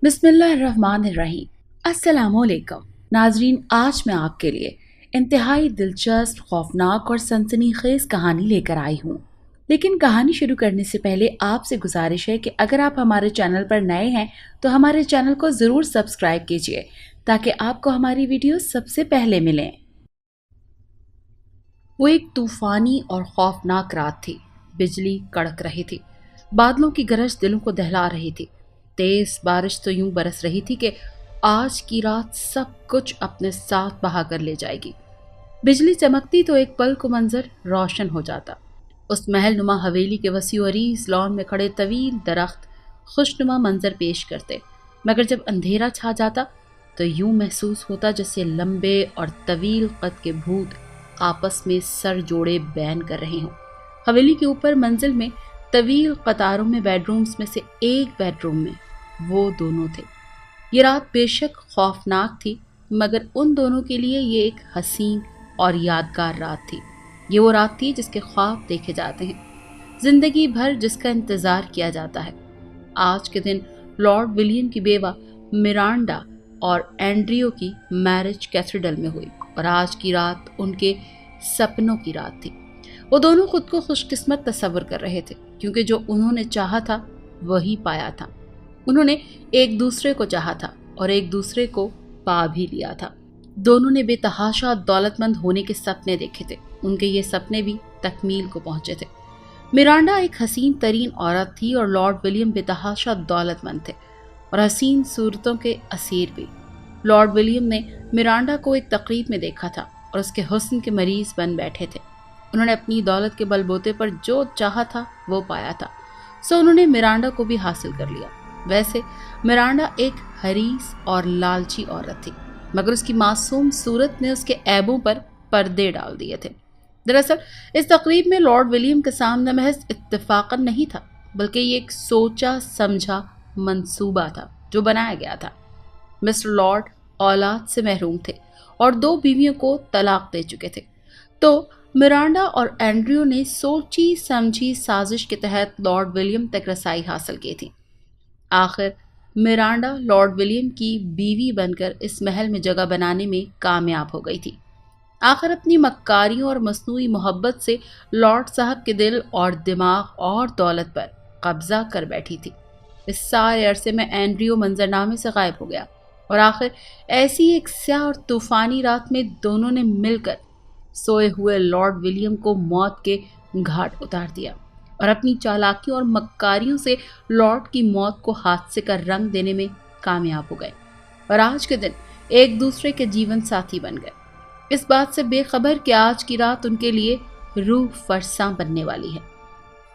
बिस्मिल्लाहिर्रहमानिर्रहीम। अस्सलामुअलैकुम नाजरीन, आज मैं आपके लिए इंतहाई दिलचस्प, खौफनाक और सनसनीखेज कहानी लेकर आई हूँ। लेकिन कहानी शुरू करने से पहले आपसे गुजारिश है कि अगर आप हमारे चैनल पर नए हैं तो हमारे चैनल को ज़रूर सब्सक्राइब कीजिए ताकि आपको हमारी वीडियो सबसे पहले मिलें। वो एक तूफानी और खौफनाक रात थी। बिजली कड़क रही थी, बादलों की गरज दिलों को दहला रही थी। तेज बारिश तो यूं बरस रही थी कि आज की रात सब कुछ अपने साथ बहा कर ले जाएगी। बिजली चमकती तो एक पल को मंजर रोशन हो जाता। उस महल नुमा हवेली के वसी अरीज लॉन में खड़े तवील दरख्त खुशनुमा मंजर पेश करते, मगर जब अंधेरा छा जाता तो यूं महसूस होता जैसे लंबे और तवील कद के भूत आपस में सर जोड़े बैन कर रहे हों। हवेली के ऊपर मंजिल में तवील कतारों में बेडरूम्स में से एक बेडरूम में वो दोनों थे। ये रात बेशक खौफनाक थी, मगर उन दोनों के लिए ये एक हसीन और यादगार रात थी। ये वो रात थी जिसके ख्वाब देखे जाते हैं, जिंदगी भर जिसका इंतज़ार किया जाता है। आज के दिन लॉर्ड विलियम की बेवा मिरांडा और एंड्रियो की मैरिज कैथेड्रल में हुई और आज की रात उनके सपनों की रात थी। वो दोनों खुद को खुशकिस्मत तस्वर कर रहे थे, क्योंकि जो उन्होंने चाहा था वही पाया था। उन्होंने एक दूसरे को चाहा था और एक दूसरे को पा भी लिया था। दोनों ने बेतहाशा दौलतमंद होने के सपने देखे थे। उनके ये सपने भी तकमील को पहुंचे थे। मिरांडा एक हसीन तरीन औरत थी और लॉर्ड विलियम बेतहाशा दौलतमंद थे और हसीन सूरतों के असीर भी। लॉर्ड विलियम ने मिरांडा को एक तकरीब में देखा था और उसके हुस्न के मरीज बन बैठे थे। उन्होंने अपनी दौलत के बलबूते पर जो चाहा था वो पाया था, सो उन्होंने मिरांडा को भी हासिल कर लिया। वैसे मिरांडा एक हरीस और लालची औरत थी, मगर उसकी मासूम सूरत ने उसके ऐबों पर पर्दे डाल दिए थे। दरअसल इस तकरीब में लॉर्ड विलियम के सामने महज इत्तेफाकन नहीं था, बल्कि ये एक सोचा समझा मंसूबा था जो बनाया गया था। मिस्टर लॉर्ड औलाद से महरूम थे और 2 बीवियों को तलाक दे चुके थे, तो मिरांडा और एंड्रियो ने सोची समझी साजिश के तहत लॉर्ड विलियम तक रसाई हासिल की थी। आखिर मिरांडा लॉर्ड विलियम की बीवी बनकर इस महल में जगह बनाने में कामयाब हो गई थी। आखिर अपनी मक्कारियों और मसनूई मोहब्बत से लॉर्ड साहब के दिल और दिमाग और दौलत पर कब्जा कर बैठी थी। इस सारे अरसे में एंड्रियो मंजरनामे से गायब हो गया और आखिर ऐसी एक स्याह और तूफानी रात में दोनों ने मिलकर सोए हुए लॉर्ड विलियम को मौत के घाट उतार दिया और अपनी चालाकियों और मक्कारियों से लॉर्ड की मौत को हादसे का रंग देने में कामयाब हो गए और आज के दिन एक दूसरे के जीवन साथी बन गए, इस बात से बेखबर कि आज की रात उनके लिए रूह फरसा बनने वाली है।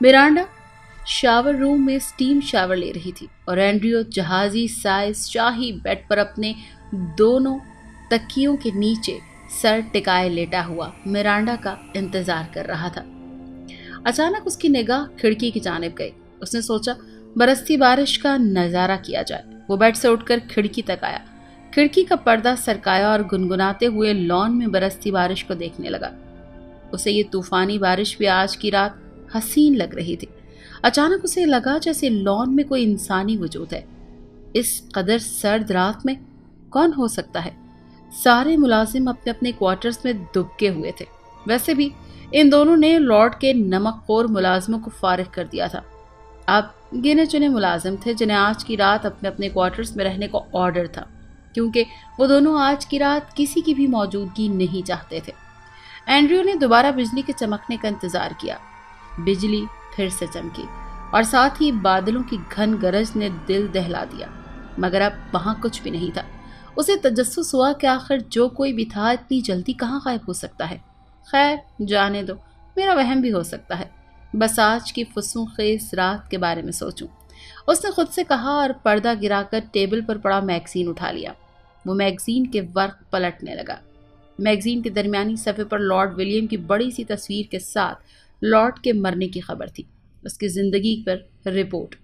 मिरांडा शावर रूम में स्टीम शावर ले रही थी और एंड्रियो जहाजी साइज शाही बेड पर अपने दोनों तकियों के नीचे सर टिकाए लेटा हुआ मिरांडा का इंतजार कर रहा था। अचानक उसकी निगाह खिड़की की जानिब गई। उसने सोचा बरसती बारिश का नज़ारा किया जाए। वो बेड से उठकर खिड़की तक आया, खिड़की का पर्दा सरकाया और गुनगुनाते हुए लॉन में बरसती बारिश को देखने लगा। उसे ये तूफानी बारिश भी आज की रात हसीन लग रही थी। अचानक उसे लगा जैसे लॉन में कोई इंसानी वजूद है। इस कदर सर्द रात में कौन हो सकता है? सारे मुलाजिम अपने अपने क्वार्टर्स में दुबके हुए थे। वैसे भी इन दोनों ने लॉर्ड के नमकखोर मुलाजिमों को फारिग कर दिया था। अब गिने चुने मुलाजिम थे जिन्हें आज की रात अपने अपने क्वार्टर्स में रहने का ऑर्डर था, क्योंकि वो दोनों आज की रात किसी की भी मौजूदगी नहीं चाहते थे। एंड्रियो ने दोबारा बिजली के चमकने का इंतजार किया। बिजली फिर से चमकी और साथ ही बादलों की घन गरज ने दिल दहला दिया, मगर अब वहां कुछ भी नहीं था। उसे तजस्सुस हुआ कि आखिर जो कोई भी था इतनी जल्दी कहाँ गायब हो सकता है। खैर जाने दो, मेरा वहम भी हो सकता है। बस आज की फुस्सुं खेज रात के बारे में सोचूं, उसने खुद से कहा और पर्दा गिराकर टेबल पर पड़ा मैगजीन उठा लिया। वो मैगजीन के वर्क पलटने लगा। मैगजीन के दरमियानी सफ़े पर लॉर्ड विलियम की बड़ी सी तस्वीर के साथ लॉर्ड के मरने की खबर थी, उसकी ज़िंदगी पर रिपोर्ट।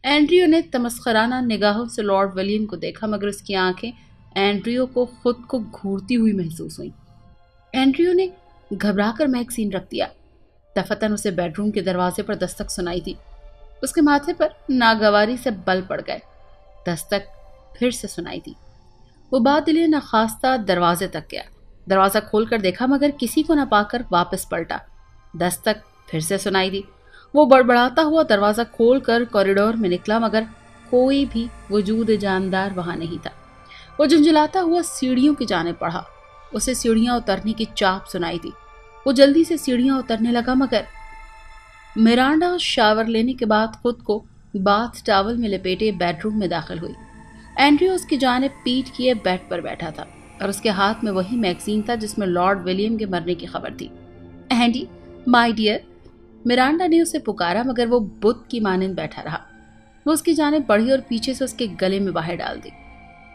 एंड्रियो ने तमस्खराना निगाहों से लॉर्ड विलियम को देखा, मगर उसकी आंखें एंड्रियो को खुद को घूरती हुई महसूस हुई। एंड्रियो ने घबराकर मैगजीन रख दिया। दफतन उसे बेडरूम के दरवाजे पर दस्तक सुनाई थी। उसके माथे पर नागवारी से बल पड़ गए। दस्तक फिर से सुनाई दी। वो बादल नखास्ता दरवाजे तक गया। दरवाजा खोलकर देखा मगर किसी को न पाकर वापस पलटा। दस्तक फिर से सुनाई दी। वो बड़बड़ाता हुआ दरवाजा खोलकर कॉरिडोर में निकला मगर कोई भी वजूद जानदार वहां नहीं था। वो झुंझुलाता हुआ सीढ़ियों की जानिब बढ़ा। उसे सीढ़ियां उतरने की चाप सुनाई दी। वो जल्दी से सीढ़ियां उतरने लगा मगर मिरांडा शावर लेने के बाद खुद को बाथ टॉवल में लपेटे बेडरूम में दाखिल हुई। एंड्रयू उसकी जानिब पीठ किए बेड पर बैठा था और उसके हाथ में वही मैगजीन था जिसमें लॉर्ड विलियम के मरने की खबर थी। एंडी, माय डियर, मिरांडा ने उसे पुकारा मगर वो बुत की मानिंद बैठा रहा। वो उसकी जानिब बढ़ी और पीछे से उसके गले में बाहें डाल दी।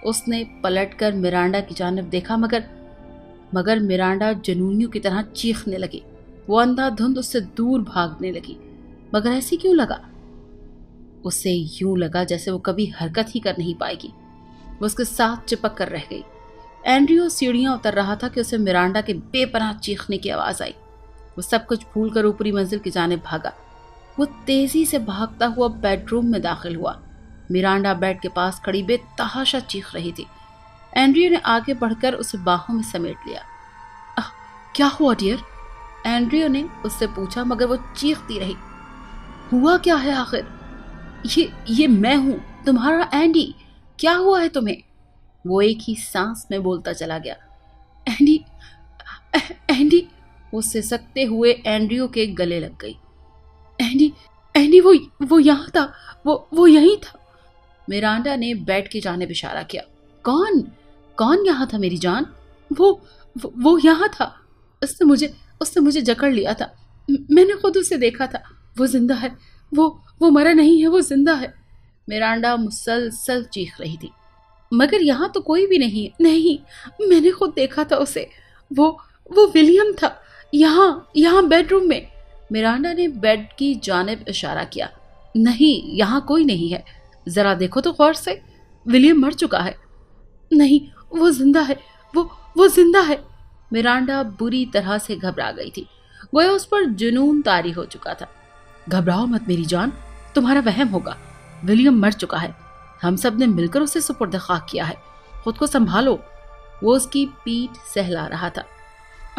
उसने पलटकर मिरांडा की जानिब देखा मगर मिरांडा जनूनियों की तरह चीखने लगी। वो अंधाधुंध उससे दूर भागने लगी। मगर ऐसी क्यों लगा? उसे यूं लगा जैसे वो कभी हरकत ही कर नहीं पाएगी। वो उसके साथ चिपक कर रह गई। एंड्रयू सीढ़ियां उतर रहा था कि उसे मिरांडा के बेपनाह चीखने की आवाज आई। वो सब कुछ भूलकर ऊपरी मंजिल की जानिब भागा। वो तेजी से भागता हुआ बेडरूम में दाखिल हुआ। मिरांडा बेड के पास खड़ी बेतहाशा चीख रही थी। एंड्रयू ने आगे बढ़कर उसे बाहों में समेट लिया। क्या हुआ डियर? एंड्रयू ने उससे पूछा मगर वो चीखती रही। हुआ क्या है आखिर? ये मैं हूं, तुम्हारा एंडी। क्या हुआ है तुम्हें? वो एक ही सांस में बोलता चला गया। Andy, Andy. वो सिसकते हुए एंड्रयू के गले लग गई। एंडी, एंडी, वो यहाँ था, वो यहीं था। मिरांडा ने बेड की जानिब इशारा किया। कौन यहाँ था मेरी जान? वो यहाँ था। उसने मुझे जकड़ लिया था। मैंने खुद उसे देखा था। वो जिंदा है। वो मरा नहीं है, वो जिंदा है। मिरांडा मुसलसल चीख रही थी। मगर यहाँ तो कोई भी नहीं है। नहीं, मैंने खुद देखा था उसे। वो विलियम था, यहाँ बेडरूम में। मिरांडा ने बेड की जानिब इशारा किया। नहीं, यहाँ कोई नहीं है। जरा देखो तो गौर से। विलियम मर चुका है। नहीं, वो जिंदा है। वो जिंदा है। मिरांडा बुरी तरह से घबरा गई थी। गोया उस पर जुनून तारी हो चुका था। घबराओ मत मेरी जान, तुम्हारा वहम होगा। विलियम मर चुका है। हम सब ने मिलकर उसे सुपुर्द खाक किया है। खुद को संभालो। वो उसकी पीठ सहला रहा था।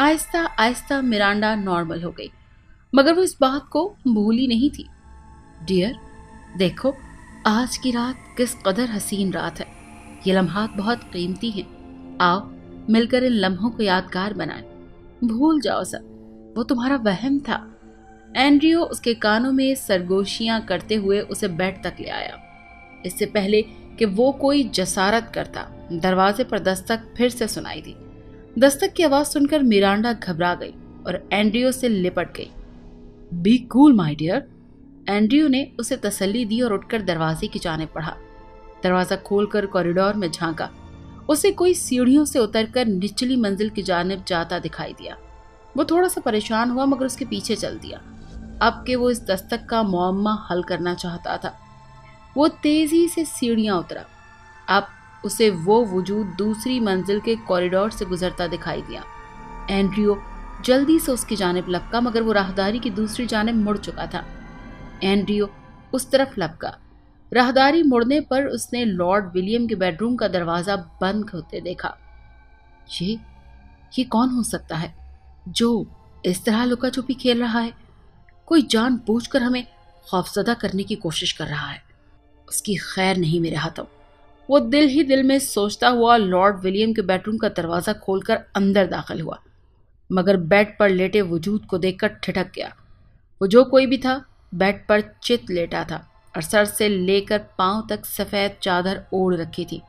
आहिस्ता आहिस्ता मिरांडा नॉर्मल हो गई मगर वो इस बात को भूली नहीं थी। डियर, देखो आज की रात किस कदर हसीन रात है। ये लम्हात बहुत कीमती हैं। आओ मिलकर इन लम्हों को यादगार बनाएं। भूल जाओ सब, वो तुम्हारा वहम था। एंड्रयू उसके कानों में सरगोशियां करते हुए उसे बेड तक ले आया। इससे पहले कि वो कोई जसारत करता, दरवाजे पर दस्तक फिर से सुनाई दी। दस्तक की आवाज सुनकर मिरांडा घबरा गई और एंड्रयू से लिपट गई। Be cool my dear. Andrew ने उसे तसल्ली दी और उठकर दरवाजे की जानिब बढ़ा। दरवाजा खोलकर कॉरिडोर में झांका। उसे कोई सीढ़ियों से उतरकर निचली मंजिल की जानिब जाता दिखाई दिया। वो थोड़ा सा परेशान हुआ मगर उसके पीछे चल दिया। अब कि वो इस दस्तक का मुअम्मा हल करना चाहता था। वो तेजी से सीढ़ियां उतरा। अब उसे वो वजूद दूसरी मंजिल के कॉरिडोर से गुजरता दिखाई दिया। एंड्रयू जल्दी से उसकी जानिब लपका मगर वो राहदारी की दूसरी जानिब मुड़ चुका था। एंड्रयू उस तरफ लपका। राहदारी मुड़ने पर उसने लॉर्ड विलियम के बेडरूम का दरवाजा बंद होते देखा। ये कौन हो सकता है जो इस तरह लुका छुपी खेल रहा है? कोई जानबूझकर हमें खौफजदा करने की कोशिश कर रहा है। उसकी खैर नहीं मेरे हाथों। वो दिल ही दिल में सोचता हुआ लॉर्ड विलियम के बेडरूम का दरवाजा खोलकर अंदर दाखिल हुआ मगर बेड पर लेटे वजूद को देखकर ठिठक गया। वो जो कोई भी था बेड पर चित लेटा था और सर से लेकर पांव तक सफेद चादर ओढ़ रखी थी।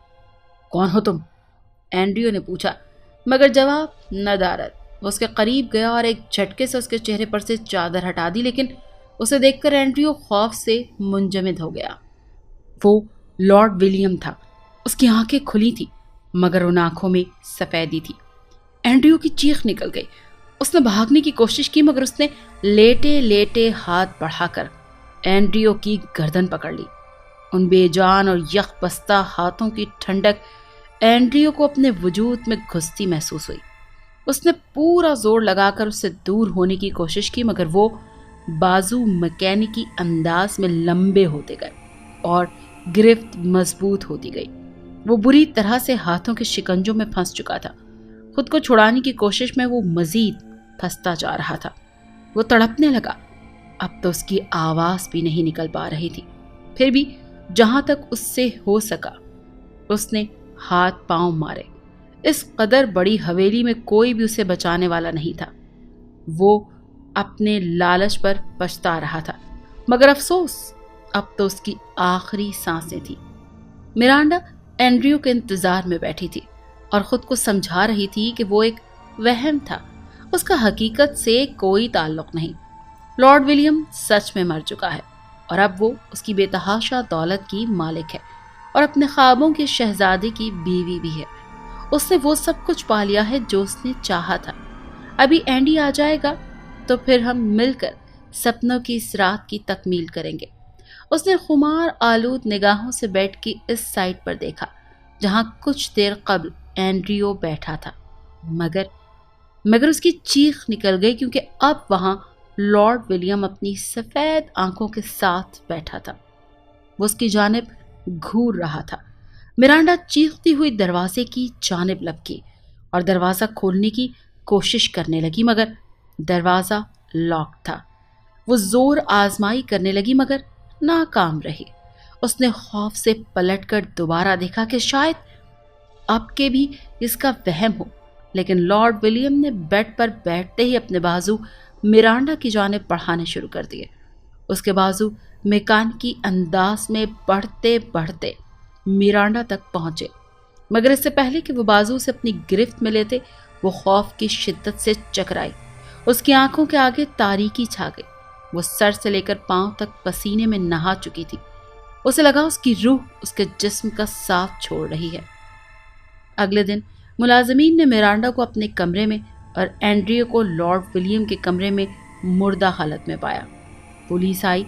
कौन हो तुम? एंड्रयू ने पूछा मगर जवाब नदारद। वो उसके करीब गया और एक झटके से उसके चेहरे पर से चादर हटा दी लेकिन उसे देखकर एंड्रयू खौफ से मुंजमद हो गया। वो लॉर्ड विलियम था। उसकी आंखें खुली थी मगर उन आंखों में सफेदी थी। एंड्रयू की चीख निकल गई। उसने भागने की कोशिश की मगर उसने लेटे लेटे हाथ बढ़ाकर एंड्रयू की गर्दन पकड़ ली। उन बेजान और यख बस्ता हाथों की ठंडक एंड्रयू को अपने वजूद में घुसती महसूस हुई। उसने पूरा जोर लगाकर उससे दूर होने की कोशिश की मगर वो बाजू मैकेनिकी अंदाज में लंबे होते गए और गिरफ्त मजबूत होती गई। وہ بری طرح سے ہاتھوں کے شکنجوں میں پھنس چکا تھا۔ خود کو چھڑانے کی کوشش میں وہ مزید پھنستا جا رہا تھا۔ وہ تڑپنے لگا۔ اب تو اس کی آواز بھی نہیں نکل پا رہی تھی۔ پھر بھی جہاں تک اس سے ہو سکا اس نے ہاتھ پاؤں مارے۔ اس قدر بڑی حویلی میں کوئی بھی اسے بچانے والا نہیں تھا۔ وہ اپنے لالچ پر پچھتا رہا تھا، مگر افسوس اب تو اس کی آخری سانسیں تھیں۔ میرانڈا اینڈریو کے انتظار میں بیٹھی تھی اور خود کو سمجھا رہی تھی کہ وہ ایک وہم تھا، اس کا حقیقت سے کوئی تعلق نہیں۔ لارڈ ولیم سچ میں مر چکا ہے اور اب وہ اس کی بے تحاشا دولت کی مالک ہے اور اپنے خوابوں کے شہزادے کی بیوی بھی ہے۔ اس نے وہ سب کچھ پا لیا ہے جو اس نے چاہا تھا۔ ابھی اینڈی آ جائے گا تو پھر ہم مل کر سپنوں کی اس رات کی تکمیل کریں گے۔ اس نے خمار آلود نگاہوں سے بیٹھ کے اس سائٹ پر دیکھا جہاں کچھ دیر قبل اینڈریو بیٹھا تھا، مگر اس کی چیخ نکل گئی کیونکہ اب وہاں لارڈ ولیم اپنی سفید آنکھوں کے ساتھ بیٹھا تھا۔ وہ اس کی جانب گھور رہا تھا۔ میرانڈا چیختی ہوئی دروازے کی جانب لپکی اور دروازہ کھولنے کی کوشش کرنے لگی، مگر دروازہ لاک تھا۔ وہ زور آزمائی کرنے لگی مگر ناکام رہی۔ اس نے خوف سے پلٹ کر دوبارہ دیکھا کہ شاید اب کے بھی اس کا وہم ہو، لیکن لارڈ ولیم نے بیڈ پر بیٹھتے ہی اپنے بازو میرانڈا کی جانب بڑھانے شروع کر دیے۔ اس کے بازو میکانیکی انداز میں بڑھتے بڑھتے میرانڈا تک پہنچے، مگر اس سے پہلے کہ وہ بازو سے اپنی گرفت میں لیتے وہ خوف کی شدت سے چکرائی۔ اس کی آنکھوں کے آگے تاریکی چھا گئی۔ وہ سر سے لے کر پاؤں تک پسینے میں نہا چکی تھی۔ اسے لگا اس کی روح اس کے جسم کا ساتھ چھوڑ رہی ہے۔ اگلے دن ملازمین نے میرانڈا کو اپنے کمرے میں اور اینڈریو کو لارڈ ولیم کے کمرے میں مردہ حالت میں پایا۔ پولیس آئی،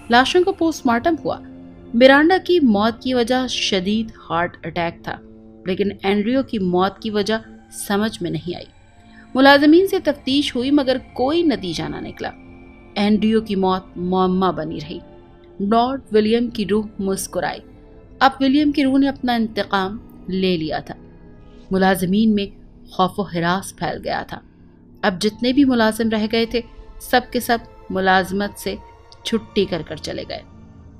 لاشوں کا پوسٹ مارٹم ہوا۔ میرانڈا کی موت کی وجہ شدید ہارٹ اٹیک تھا، لیکن اینڈریو کی موت کی وجہ سمجھ میں نہیں آئی۔ ملازمین سے تفتیش ہوئی مگر کوئی نتیجہ نہ نکلا۔ اینڈریو کی موت معمہ بنی رہی۔ لارڈ ولیم کی روح مسکرائی۔ اب ولیم کی روح نے اپنا انتقام لے لیا تھا۔ ملازمین میں خوف و ہراس پھیل گیا تھا۔ اب جتنے بھی ملازم رہ گئے تھے سب کے سب ملازمت سے چھٹی کر کر چلے گئے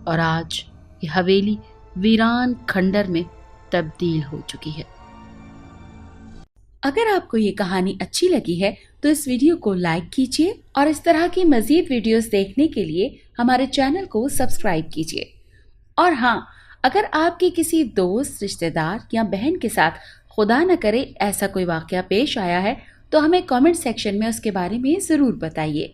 اور آج یہ حویلی ویران کھنڈر میں تبدیل ہو چکی ہے۔ اگر آپ کو یہ کہانی اچھی لگی ہے تو اس ویڈیو کو لائک کیجیے اور اس طرح کی مزید ویڈیوز دیکھنے کے لیے ہمارے چینل کو سبسکرائب کیجیے۔ اور ہاں، اگر آپ کے کسی دوست، رشتہ دار یا بہن کے ساتھ خدا نہ کرے ایسا کوئی واقعہ پیش آیا ہے تو ہمیں کامنٹ سیکشن میں اس کے بارے میں ضرور بتائیے۔